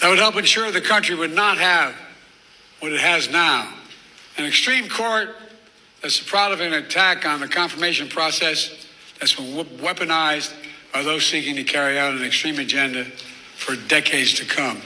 that would help ensure the country would not have what it has now. An extreme court that's the product of an attack on the confirmation process that's been weaponized by those seeking to carry out an extreme agenda for decades to come.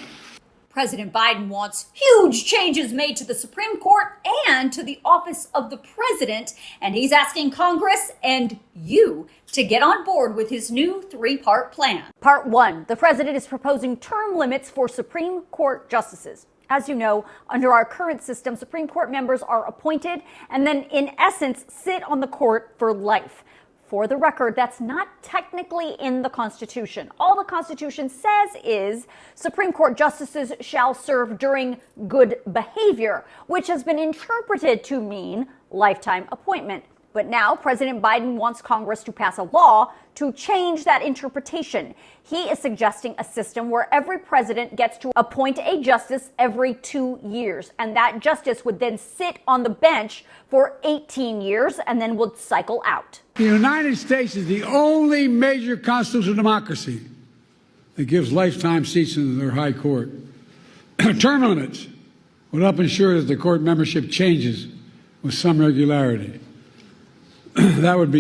President Biden wants huge changes made to the Supreme Court and to the office of the president, and he's asking Congress and you to get on board with his new three-part plan. Part 1, the president is proposing term limits for Supreme Court justices. As you know, under our current system, Supreme Court members are appointed and then, in essence, sit on the court for life. For the record, that's not technically in the Constitution. All the Constitution says is Supreme Court justices shall serve during good behavior, which has been interpreted to mean lifetime appointment. But now President Biden wants Congress to pass a law to change that interpretation. He is suggesting a system where every president gets to appoint a justice every 2 years, and that justice would then sit on the bench for 18 years and then would cycle out. The United States is the only major constitutional democracy that gives lifetime seats in their high court. Term limits would help ensure that the court membership changes with some regularity. That would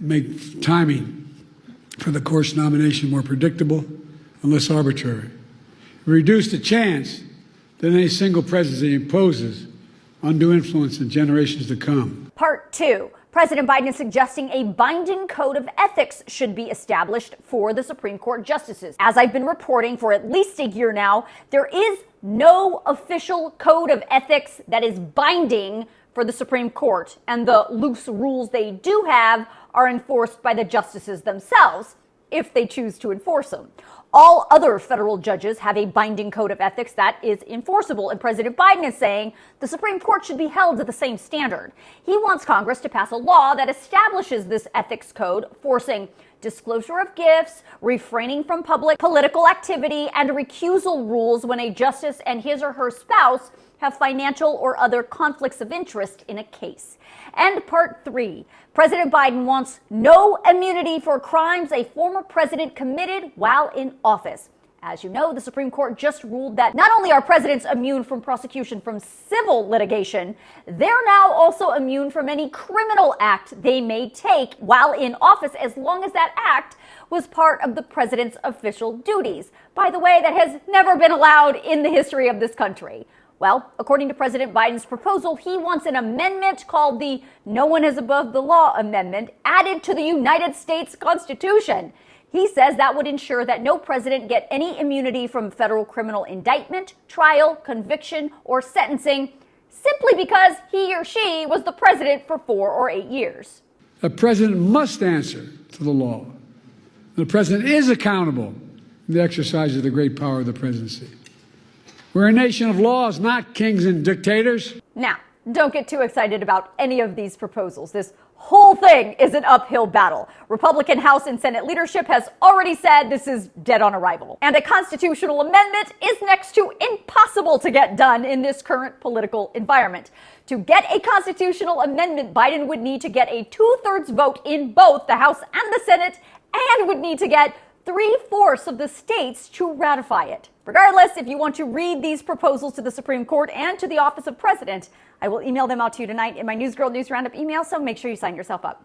make timing for the court's nomination more predictable and less arbitrary. Reduce the chance that any single presidency imposes undue influence in generations to come. Part 2. President Biden is suggesting a binding code of ethics should be established for the Supreme Court justices. As I've been reporting for at least a year now, there is no official code of ethics that is binding for the Supreme Court, and the loose rules they do have are enforced by the justices themselves, if they choose to enforce them. All other federal judges have a binding code of ethics that is enforceable, and President Biden is saying the Supreme Court should be held to the same standard. He wants Congress to pass a law that establishes this ethics code, forcing disclosure of gifts, refraining from public political activity, and recusal rules when a justice and his or her spouse have financial or other conflicts of interest in a case. And Part 3, President Biden wants no immunity for crimes a former president committed while in office. As you know, the Supreme Court just ruled that not only are presidents immune from prosecution from civil litigation, they're now also immune from any criminal act they may take while in office, as long as that act was part of the president's official duties. By the way, that has never been allowed in the history of this country. Well, according to President Biden's proposal, he wants an amendment called the No One is Above the Law Amendment added to the United States Constitution. He says that would ensure that no president get any immunity from federal criminal indictment, trial, conviction, or sentencing simply because he or she was the president for 4 or 8 years. The president must answer to the law. The president is accountable in the exercise of the great power of the presidency. We're a nation of laws, not kings and dictators. Now, don't get too excited about any of these proposals. This whole thing is an uphill battle. Republican House and Senate leadership has already said this is dead on arrival. And a constitutional amendment is next to impossible to get done in this current political environment. To get a constitutional amendment, Biden would need to get a 2/3 vote in both the House and the Senate, and would need to get 3/4 of the states to ratify it. Regardless, if you want to read these proposals to the Supreme Court and to the Office of President, I will email them out to you tonight in my News Girl News Roundup email, so make sure you sign yourself up.